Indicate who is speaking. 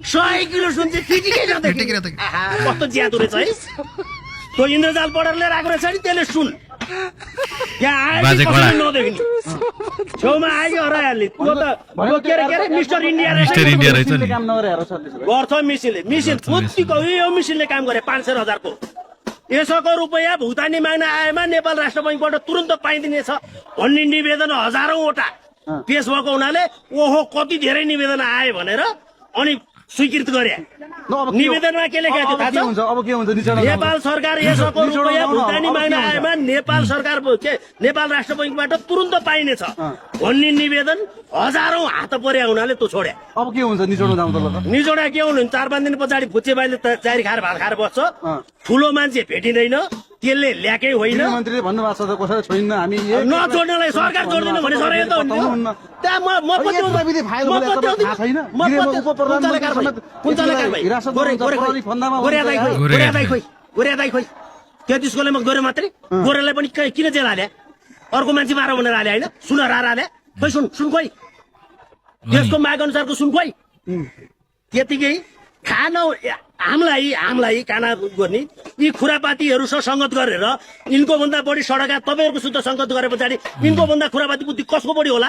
Speaker 1: 100 kilo सुन चाहिँ फिटिकै जाँदाखेरि कस्तो ज्यादो रहेछ है त्यो इन्द्रजाल बर्डर लिएर आएको रहेछ नि त्यसले सुन यहाँ आयो नदेखिने छेउमा आयो हराइहाल्ने त्यो त के अरे मिस्टर इन्डिया
Speaker 2: रहेछ नि
Speaker 1: गर्छ मिसिन कतिको यो मिसिनले काम गरे 500,000 को यसोको रुपैयाँ भुक्तानी माग्न आएमा नेपाल राष्ट्र बैंकबाट तुरन्त पाइदिनेछ भन्ने निवेदन हजारौंवटा पेश भएको हुनाले ओहो कति धेरै निवेदन आए भनेर अनि स्वीकृत गरे निवेदनमा के लेखेको थियो थाहा छ
Speaker 3: अब के हुन्छ
Speaker 1: नेपाल सरकार यसोको रुपैयाँ भुक्तानी माग्न आएमा नेपाल सरकार नेपाल राष्ट्र बैंकबाट तुरन्त पाइनेछ भन्ने निवेदन हजारौं हात पर्या हुनाले त्यो छोड्या
Speaker 3: अब के हुन्छ निचोडो दाम त
Speaker 1: निचोडा के हुनु 4-5 दिन पछाडि फुच्चे बाइले चारी खाएर भात खाएर बस्छ ठुलो मान्छे भेटिँदैन त्यसले ल्याकै होइन
Speaker 3: मन्त्रीले भन्नुभएको छ त कसैले छोड्न हामी
Speaker 1: नछोड्नलाई सरकार छोड्दैन भने सर त हुन्छ त्यहाँ म
Speaker 3: प्रविधि फाइल खोलेको थाहा छैन
Speaker 1: गोरे खोइ 33 कोले म गोरे मात्रै गोरेलाई पनि किन जेल हाले अर्को मान्छे मार भनेर हाले होइन सुन हाले खोइ सुन खोइ देशको माग अनुसारको सुन खोइ त्यतिकै खाना हामीलाई खाना गर्ने यी खुरापातीहरूसँग संगत गरेर यिनको भन्दा बढी सडक तपाईँहरूको सुध संगत गरे पछाडि यिनको भन्दा खुरापाती बुद्धि कसको बढी होला